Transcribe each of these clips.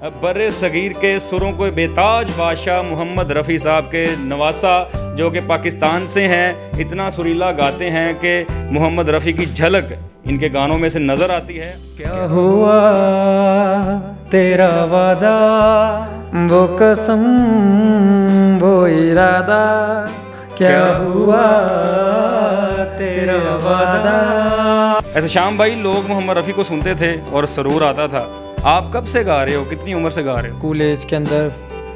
बर्रे सगीर के सुरों को बेताज बादशाह मोहम्मद रफ़ी साहब के नवासा, जो कि पाकिस्तान से हैं। इतना सुरीला गाते हैं कि मोहम्मद रफ़ी की झलक इनके गानों में से नज़र आती है। क्या हुआ तेरा वादा, वो कसम वो इरादा, क्या हुआ तेरा वादा। एहतशाम भाई, लोग मोहम्मद रफ़ी को सुनते थे और सरूर आता था। आप कब से गा रहे हो, कितनी उम्र से गा रहे हो? स्कूल एज के अंदर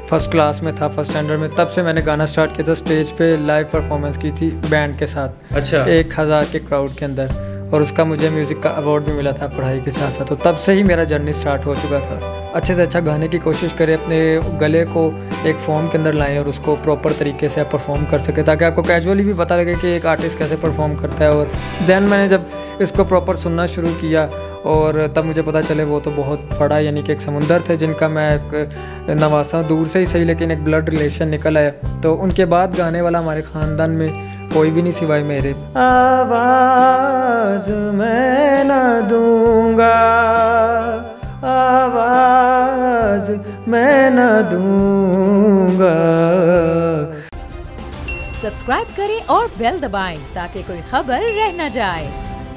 फर्स्ट क्लास में था, फर्स्ट स्टैंडर्ड में, तब से मैंने गाना स्टार्ट किया था। स्टेज पे लाइव परफॉर्मेंस की थी बैंड के साथ। अच्छा। 1000 के क्राउड के अंदर, और उसका मुझे म्यूज़िक का अवार्ड भी मिला था पढ़ाई के साथ साथ। तो तब से ही मेरा जर्नी स्टार्ट हो चुका था। अच्छे से अच्छा गाने की कोशिश करें, अपने गले को एक फॉर्म के अंदर लाएं और उसको प्रॉपर तरीके से आप परफॉर्म कर सके, ताकि आपको कैजुअली भी पता लगे कि एक आर्टिस्ट कैसे परफॉर्म करता है। और देन मैंने जब इसको प्रॉपर सुनना शुरू किया, और तब मुझे पता चले वो तो बहुत बड़ा, यानी कि एक समुंदर थे जिनका मैं एक नवासा, दूर से ही सही लेकिन एक ब्लड रिलेशन निकल आया। तो उनके बाद गाने वाला हमारे ख़ानदान में कोई भी नहीं सिवाय मेरे। आवाज़ मैं न दूंगा, आवाज़ मैं न दूंगा। सब्सक्राइब करें और बेल दबाएं ताकि कोई खबर रह न जाए।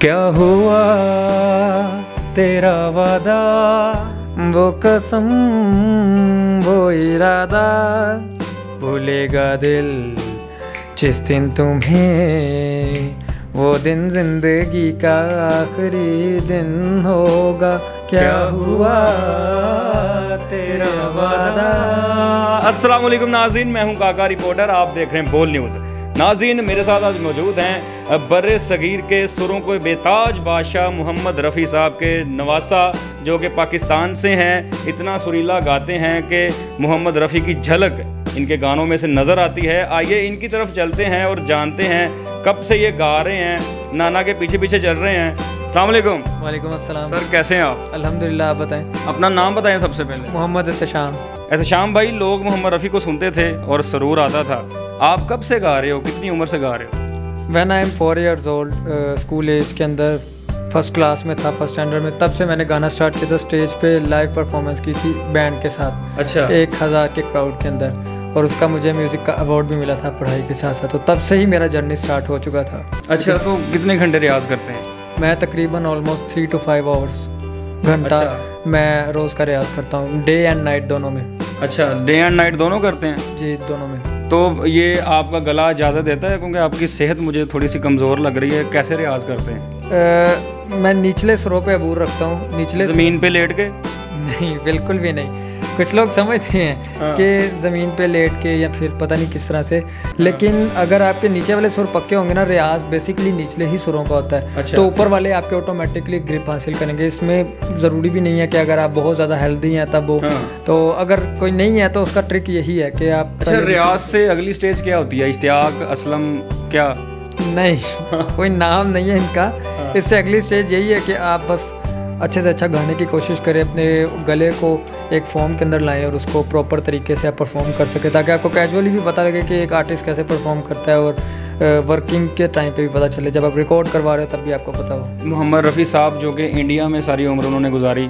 क्या हुआ तेरा वादा, वो कसम वो इरादा, भूलेगा दिल जिस दिन तुम्हें, वो दिन जिंदगी का आखिरी दिन होगा। क्या हुआ तेरा वादा। अस्सलाम वालेकुम नाज़रीन, मैं हूं काका रिपोर्टर, आप देख रहे हैं बोल न्यूज़। नाज़रीन, मेरे साथ आज मौजूद हैं बर्रे सगीर के सुरों को बेताज बादशाह मोहम्मद रफ़ी साहब के नवासा, जो कि पाकिस्तान से हैं। इतना सुरीला गाते हैं कि मोहम्मद रफ़ी की झलक इनके गानों में से नज़र आती है। आइए इनकी तरफ चलते हैं और जानते हैं कब से ये गा रहे हैं, नाना के पीछे पीछे चल रहे हैं। अस्सलाम वालेकुम। वालेकुम अस्सलाम। सर, कैसे हैं आप? अल्हम्दुलिल्लाह, आप बताएं। अपना नाम बताएं सबसे पहले। मोहम्मद एहतशाम। एहतशाम भाई, लोग मोहम्मद रफ़ी को सुनते थे और सरूर आता था। आप कब से गा रहे हो, कितनी उम्र से गा रहे हो? When I am 4 years old, school age के अंदर फर्स्ट क्लास में था, फर्स्ट स्टैंडर्ड में, तब से मैंने गाना स्टार्ट किया था। स्टेज पे लाइव परफॉर्मेंस की थी बैंड के साथ। अच्छा। 1000 के क्राउड के अंदर, और उसका मुझे म्यूज़िक का अवार्ड भी मिला था पढ़ाई के साथ साथ। तो तब से ही मेरा जर्नी स्टार्ट हो चुका था। अच्छा, तो कितने घंटे रियाज़ करते हैं? मैं तकरीबन ऑलमोस्ट 3 to 5 hours घंटा। अच्छा। मैं रोज़ का रियाज़ करता हूँ, डे एंड नाइट दोनों में। अच्छा, डे एंड नाइट दोनों करते हैं? जी, दोनों में। तो ये आपका गला इजाज़त देता है? क्योंकि आपकी सेहत मुझे थोड़ी सी कमज़ोर लग रही है। कैसे रियाज़ करते हैं? मैं निचले सुरों पे अबूर रखता हूँ। निचले ज़मीन पे लेट के? नहीं, बिल्कुल भी नहीं। कुछ लोग समझते हैं कि ज़मीन पे लेट के या फिर पता नहीं किस तरह से, लेकिन अगर आपके नीचे वाले सुर पक्के होंगे ना, रियाज बेसिकली निचले ही सुरों का होता है। अच्छा। तो ऊपर वाले आपके ऑटोमेटिकली ग्रिप हासिल करेंगे। इसमें ज़रूरी भी नहीं है कि अगर आप बहुत ज़्यादा हेल्दी हैं तब वो। तो अगर कोई नहीं है तो उसका ट्रिक यही है कि आप। अच्छा, रियाज से अगली स्टेज क्या होती है? इश्तियाक, असलम, क्या? नहीं, कोई नाम नहीं है इनका। इससे अगली स्टेज यही है कि आप बस अच्छे से अच्छा गाने की कोशिश करें, अपने गले को एक फॉर्म के अंदर लाएं और उसको प्रॉपर तरीके से आप परफॉर्म कर सके, ताकि आपको कैजुअली भी पता लगे कि एक आर्टिस्ट कैसे परफॉर्म करता है। और वर्किंग के टाइम पे भी पता चले, जब आप रिकॉर्ड करवा रहे हो तब भी आपको पता हो। मोहम्मद रफ़ी साहब, जो कि इंडिया में सारी उम्र उन्होंने गुजारी,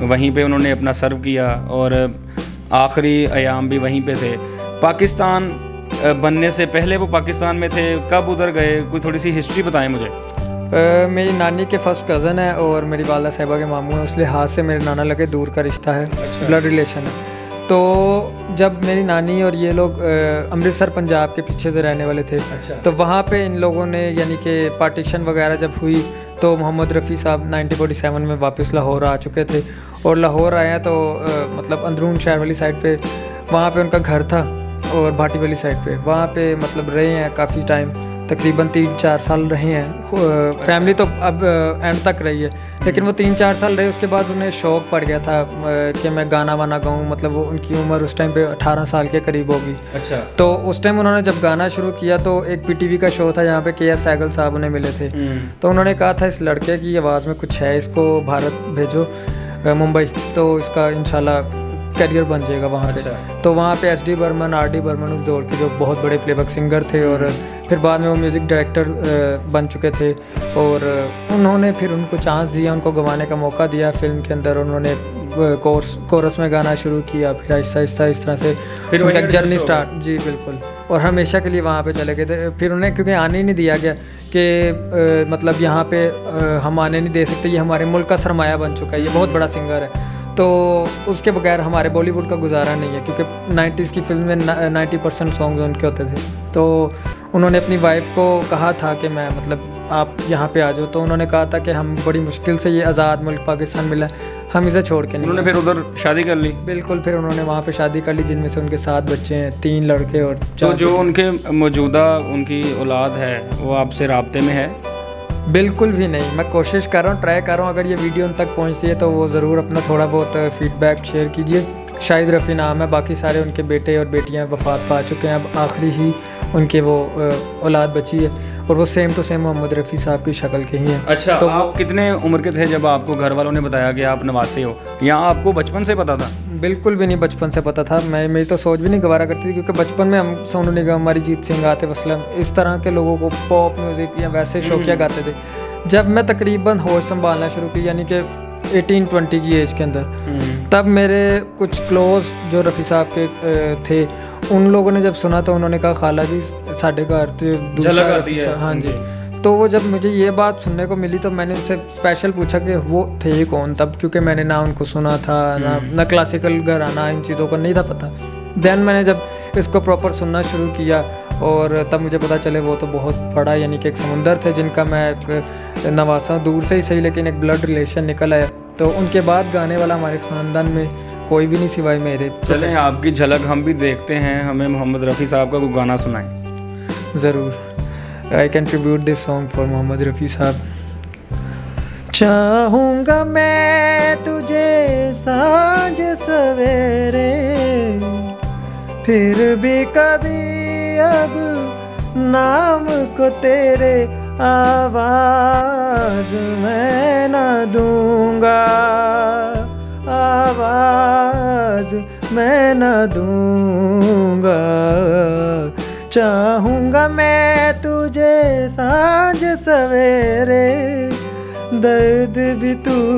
वहीं पे उन्होंने अपना सर्व किया और आखिरी अयाम भी वहीं पे थे। पाकिस्तान बनने से पहले वो पाकिस्तान में थे, कब उधर गए? कोई थोड़ी सी हिस्ट्री बताएं मुझे। मेरी नानी के फर्स्ट कज़न है और मेरी वाला साहिबा के मामू हैं, उस लिहाज से मेरे नाना लगे दूर का रिश्ता है। अच्छा। ब्लड रिलेशन है। तो जब मेरी नानी और ये लोग अमृतसर पंजाब के पीछे से रहने वाले थे। अच्छा। तो वहाँ पे इन लोगों ने, यानी कि पार्टीशन वगैरह जब हुई, तो मोहम्मद रफ़ी साहब 1947 में वापस लाहौर आ चुके थे। और लाहौर आए तो मतलब अंदरून शहर वाली साइड पे, वहाँ पे उनका घर था, और भाटी वाली साइड पे वहाँ पे मतलब रहे हैं काफ़ी टाइम, तकरीबन 3-4 साल रहे हैं। फैमिली तो अब एंड तक रही है, लेकिन वो 3-4 साल रहे। उसके बाद उन्हें शौक़ पड़ गया था कि मैं गाना वाना गाऊँ। मतलब वो उनकी उम्र उस टाइम पे 18 साल के करीब होगी। अच्छा। तो उस टाइम उन्होंने जब गाना शुरू किया तो एक PTV का शो था, यहाँ पे KS सहगल साहब उन्हें मिले थे। तो उन्होंने कहा था, इस लड़के की आवाज़ में कुछ है, इसको भारत भेजो, मुंबई, तो इसका इंशाल्लाह करियर बन जाएगा वहाँ पे। अच्छा। तो वहाँ पे SD बर्मन, RD बर्मन उस दौर के जो बहुत बड़े प्लेबैक सिंगर थे, और फिर बाद में वो म्यूज़िक डायरेक्टर बन चुके थे। और उन्होंने फिर उनको चांस दिया, उनको गवाने का मौका दिया फिल्म के अंदर। उन्होंने कोरस में गाना शुरू किया, फिर आहिस्ता आहिस्ता इस तरह से फिर उनका वहीं जर्नी adjust हो स्टार्ट। जी बिल्कुल, और हमेशा के लिए वहाँ पे चले गए थे। फिर उन्हें क्योंकि आने ही नहीं दिया गया कि मतलब यहाँ पे हम आने नहीं दे सकते, ये हमारे मुल्क का सरमाया बन चुका है, ये बहुत बड़ा सिंगर है, तो उसके बगैर हमारे बॉलीवुड का गुजारा नहीं है, क्योंकि 90s की फिल्म में 90% सॉन्ग्स उनके होते थे। तो उन्होंने अपनी वाइफ को कहा था कि मैं मतलब आप यहाँ पे आ जाओ, तो उन्होंने कहा था कि हम बड़ी मुश्किल से ये आज़ाद मुल्क पाकिस्तान मिला, हम इसे छोड़ के नहीं। उन्होंने फिर उधर शादी कर ली? बिल्कुल, फिर उन्होंने वहाँ पे शादी कर ली, जिनमें से उनके 7 बच्चे हैं, 3 लड़के और 4। तो जो उनके मौजूदा उनकी औलाद है वो आपसे राब्ते में है? बिल्कुल भी नहीं, मैं कोशिश कर रहा हूँ, ट्राई कर रहा हूँ, अगर ये वीडियो उन तक पहुँचती है तो वो ज़रूर अपना थोड़ा बहुत फीडबैक शेयर कीजिए। शाहिद रफ़ी नाम है, बाकी सारे उनके बेटे और बेटियां वफ़ात पा चुके हैं, अब आखिरी ही उनके वो औलाद बची है, और वो same to same Mohammad Rafi साहब की शक्ल के ही हैं। अच्छा, तो आप कितने उम्र के थे जब आपको घर वालों ने बताया कि आप नवासे हो, या आपको बचपन से पता था? बिल्कुल भी नहीं, बचपन से पता था। मेरी तो सोच भी नहीं गवारा करती थी, क्योंकि बचपन में हम सोनू निगम, अरिजीत सिंह, आतिफ असलम, इस तरह के लोगों को पॉप म्यूज़िक या वैसे शौकिया गाते थे। जब मैं तकरीबन होश संभालना शुरू की, यानी कि 18-20 की एज के अंदर, तब मेरे कुछ क्लोज जो रफ़ी साहब के थे, उन लोगों ने जब सुना तो उन्होंने कहा खाला जी साढ़े घर तो दूसरा रफ़ी साहब। हाँ जी, तो वो जब मुझे ये बात सुनने को मिली तो मैंने उनसे स्पेशल पूछा कि वो थे कौन तब, क्योंकि मैंने ना उनको सुना था, ना क्लासिकल घराना, इन चीज़ों को नहीं था पता। देन मैंने जब इसको प्रॉपर सुनना शुरू किया, और तब मुझे पता चले वो तो बहुत बड़ा, यानी कि एक समुंदर थे जिनका मैं एक नवासा, दूर से ही सही लेकिन एक ब्लड रिलेशन निकल आया। तो उनके बाद गाने वाला हमारे ख़ानदान में कोई भी नहीं सिवाय मेरे। चलें आपकी झलक हम भी देखते हैं, हमें मोहम्मद रफ़ी साहब का कोई गाना सुनाएं। ज़रूर, I can tribute this song for Mohammad Rafi साहब। चाहूँगा मैं तुझे सांझ सवेरे, फिर भी कभी अब नाम को तेरे आवाज़ मैं न दूँगा, आवाज़ मैं न दूँगा। चाहूँगा मैं तुझे सांझ सवेरे, दर्द भी तू।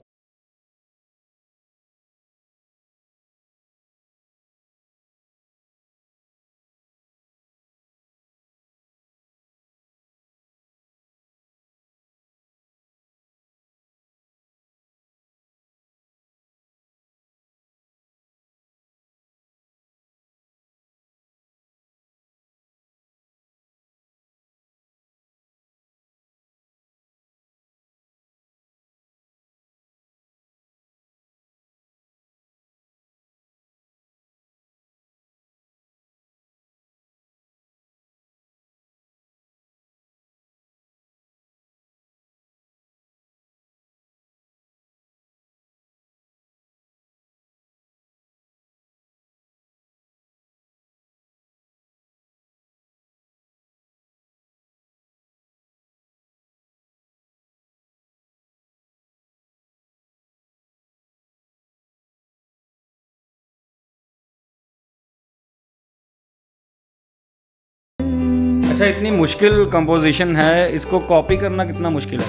अच्छा, इतनी मुश्किल कंपोजिशन है, इसको कॉपी करना कितना मुश्किल है?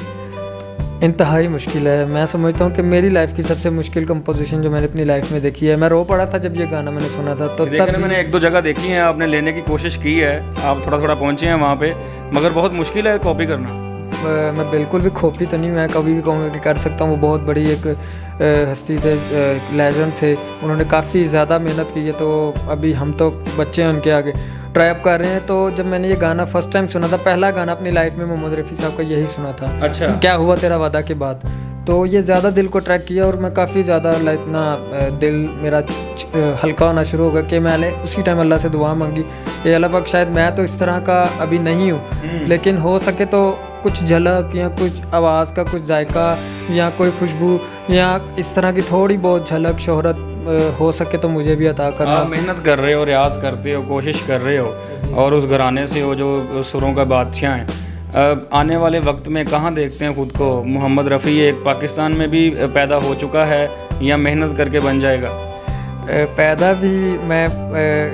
इंतहाई मुश्किल है। मैं समझता हूँ कि मेरी लाइफ की सबसे मुश्किल कंपोजिशन जो मैंने अपनी लाइफ में देखी है। मैं रो पड़ा था जब ये गाना मैंने सुना था। तो तब मैंने 1-2 जगह देखी है, आपने लेने की कोशिश की है, आप थोड़ा थोड़ा पहुँचे हैं वहाँ पे, मगर बहुत मुश्किल है कॉपी करना। मैं बिल्कुल भी कॉपी तो नहीं, मैं कभी भी कहूँगा कि कर सकता हूँ। वो बहुत बड़ी एक हस्ती थे, लेजेंड थे, उन्होंने काफ़ी ज़्यादा मेहनत की है। तो अभी हम तो बच्चे हैं उनके आगे, ट्राई अप कर रहे हैं। तो जब मैंने ये गाना फर्स्ट टाइम सुना था, पहला गाना अपनी लाइफ में मोहम्मद रफ़ी साहब का यही सुना था। अच्छा, क्या हुआ तेरा वादा के बाद, तो ये ज़्यादा दिल को ट्रैक किया, और मैं काफ़ी ज़्यादा लाइक ना दिल मेरा हल्का होना शुरू हो गया कि मैंने उसी टाइम अल्लाह से दुआ मांगी कि अल्लाह पाक, शायद मैं तो इस तरह का अभी नहीं हूँ, लेकिन हो सके तो कुछ झलक या कुछ आवाज़ का कुछ जायका या कोई खुशबू या इस तरह की थोड़ी बहुत झलक शोहरत हो सके तो मुझे भी अता करना। आप मेहनत कर रहे हो, रियाज करते हो, कोशिश कर रहे हो, और उस घराने से हो जो सुरों का बादशाह हैं। आने वाले वक्त में कहाँ देखते हैं ख़ुद को? मोहम्मद रफ़ी एक पाकिस्तान में भी पैदा हो चुका है या मेहनत करके बन जाएगा? पैदा भी मैं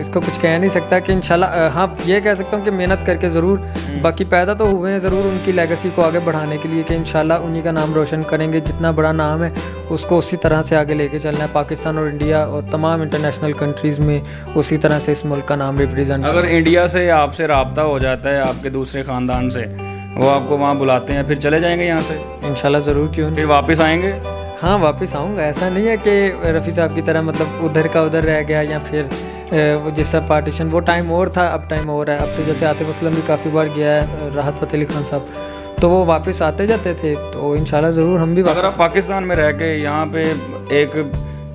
इसको कुछ कह नहीं सकता कि इंशाल्लाह, हाँ ये कह सकता हूँ कि मेहनत करके ज़रूर, बाकी पैदा तो हुए हैं ज़रूर उनकी लेगेसी को आगे बढ़ाने के लिए कि इंशाल्लाह उन्हीं का नाम रोशन करेंगे। जितना बड़ा नाम है उसको उसी तरह से आगे लेके चलना है। पाकिस्तान और इंडिया और तमाम इंटरनेशनल कंट्रीज़ में उसी तरह से इस मुल्क का नाम रिप्रेजेंट। अगर इंडिया से आपसे रब्ता हो जाता है आपके दूसरे ख़ानदान से, वो आपको वहाँ बुलाते हैं, फिर चले जाएंगे यहाँ से? इंशाल्लाह ज़रूर, क्यों नहीं। फिर वापस आएंगे? हाँ वापस आऊँगा, ऐसा नहीं है कि रफ़ी साहब की तरह मतलब उधर का उधर रह गया या फिर वो जिसका पार्टीशन, वो टाइम और था, अब टाइम और है। अब तो जैसे आतिफ असलम भी काफ़ी बार गया है, राहत फ़तेह अली खान साहब, तो वो वापस आते जाते थे, तो इंशाल्लाह ज़रूर हम भी। अगर आप पाकिस्तान में रह के यहाँ पे एक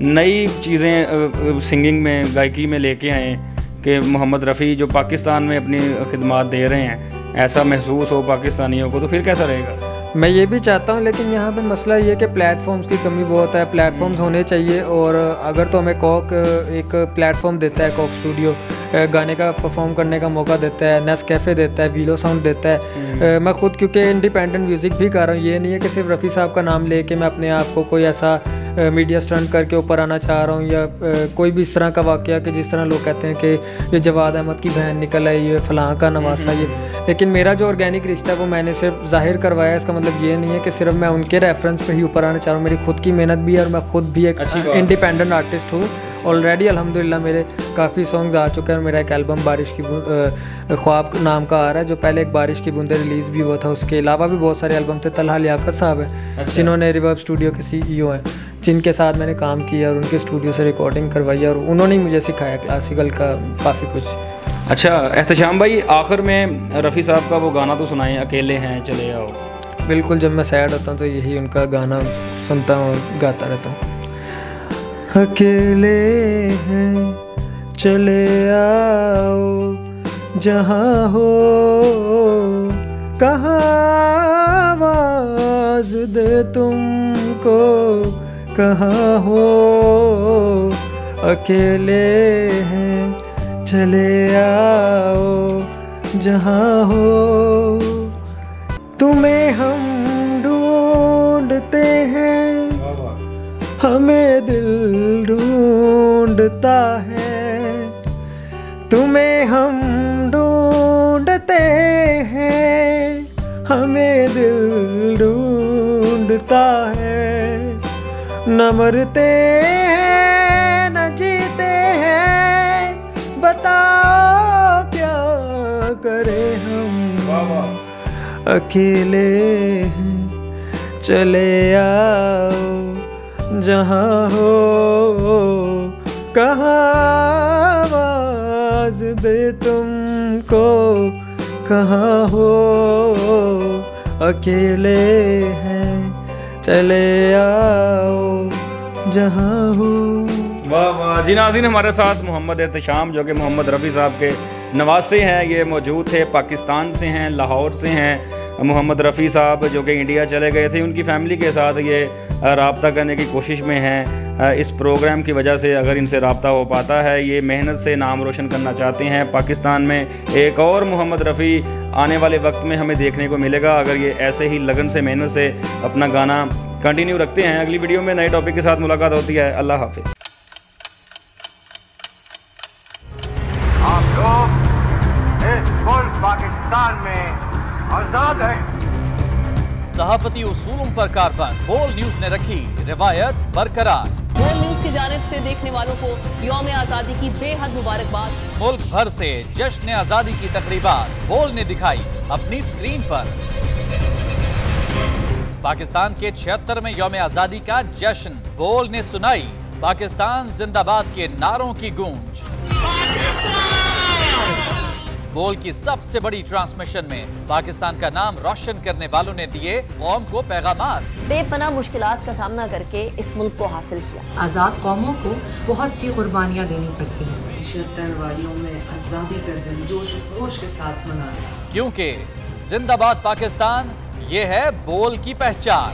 नई चीज़ें सिंगिंग में, गायकी में लेके आए कि मोहम्मद रफ़ी जो पाकिस्तान में अपनी खिदमात दे रहे हैं, ऐसा महसूस हो पाकिस्तानियों को, तो फिर कैसा रहेगा? मैं ये भी चाहता हूँ, लेकिन यहाँ पे मसला ये कि प्लेटफॉर्म्स की कमी बहुत है। प्लेटफॉर्म्स होने चाहिए, और अगर तो हमें कॉक एक प्लेटफॉर्म देता है, कॉक स्टूडियो गाने का परफॉर्म करने का मौका देता है, नेस्कैफ़े देता है, वीलो साउंड देता है। मैं खुद क्योंकि इंडिपेंडेंट म्यूज़िक भी कर रहा हूँ, ये नहीं है कि सिर्फ रफ़ी साहब का नाम लेके मैं अपने आप को कोई ऐसा मीडिया स्टंट करके ऊपर आना चाह रहा हूँ, या कोई भी इस तरह का वाक़या कि जिस तरह लोग कहते हैं कि ये जवाद अहमद की बहन निकल आई, ये फ़लाँ का नवासा ये। लेकिन मेरा जो ऑर्गेनिक रिश्ता है वो मैंने सिर्फ ज़ाहिर करवाया है। इसका मतलब ये नहीं है कि सिर्फ मैं उनके रेफरेंस पे ही ऊपर आना चाह रहा हूँ। मेरी खुद की मेहनत भी है, और मैं खुद भी एक इंडिपेंडेंट आर्टिस्ट हूँ। ऑलरेडी अल्हम्दुलिल्लाह मेरे काफ़ी सॉन्ग्स आ चुके हैं। मेरा एक एल्बम बारिश की ख्वाब नाम का आ रहा है, जो पहले एक बारिश की बूंदे रिलीज़ भी हुआ था। उसके अलावा भी बहुत सारे एल्बम थे। तलहा लियाकत साहब हैं, जिन्होंने रिवर्ब स्टूडियो के CEO हैं, जिनके साथ मैंने काम किया और उनके स्टूडियो से रिकॉर्डिंग करवाई, और उन्होंने ही मुझे सिखाया क्लासिकल का काफ़ी कुछ। अच्छा एहतशाम भाई, आखिर में रफ़ी साहब का वो गाना तो सुनाएं, अकेले हैं चले आओ। बिल्कुल, जब मैं सैड होता हूँ तो यही उनका गाना सुनता हूँ और गाता रहता हूँ। अकेले हैं चले आओ जहाँ हो, कहाँ आवाज़ दे तुमको, कहाँ हो। अकेले हैं चले आओ जहाँ हो, तुम्हें हम ढूंढते हैं, हमें दिल ढूंढता है। तुम्हें हम ढूंढते हैं, हमें दिल ढूंढता है। न मरते हैं न जीते हैं, बताओ क्या करें हम। अकेले हैं चले आओ जहाँ हो, कहाँ आवाज़ दे तुमको, कहाँ हो। अकेले हैं चले आओ जहाँ हो। वाह वाह जी नाज़रीन, हमारे साथ मोहम्मद एहतशाम जो कि मोहम्मद रफ़ी साहब के नवासे हैं, ये मौजूद थे। पाकिस्तान से हैं, लाहौर से हैं। मोहम्मद रफ़ी साहब जो कि इंडिया चले गए थे, उनकी फ़ैमिली के साथ ये रब्ता करने की कोशिश में हैं। इस प्रोग्राम की वजह से अगर इनसे रब्ता हो पाता है, ये मेहनत से नाम रोशन करना चाहते हैं पाकिस्तान में। एक और मोहम्मद रफ़ी आने वाले वक्त में हमें देखने को मिलेगा, अगर ये ऐसे ही लगन से, मेहनत से अपना गाना कंटिन्यू रखते हैं। अगली वीडियो में नए टॉपिक के साथ मुलाकात होती है। अल्लाह हाफ़िज़। पाकिस्तान में आजाद है। सहाफती उसूलों पर कारबंद बोल न्यूज ने रखी रिवायत बरकरार। बोल न्यूज की जानिब से देखने वालों को यौम आज़ादी की बेहद मुबारकबाद। मुल्क भर से जश्न आज़ादी की तकरीबात बोल ने दिखाई अपनी स्क्रीन पर। पाकिस्तान के 76वें यौम आज़ादी का जश्न बोल ने सुनाई पाकिस्तान जिंदाबाद के नारों की गूंज। बोल की सबसे बड़ी ट्रांसमिशन में पाकिस्तान का नाम रोशन करने वालों ने दिए कौम को पैगामात। बेपनाह मुश्किलात का सामना करके इस मुल्क को हासिल किया। आज़ाद कौमों को बहुत सी कुर्बानियाँ देनी पड़ती हैं। 76 वालियों में आज़ादी का दिन जोश खरोश के साथ मनाया, क्योंकि जिंदाबाद पाकिस्तान ये है बोल की पहचान।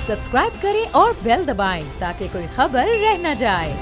सब्सक्राइब करें और बेल दबाएं ताकि कोई खबर रह न जाए।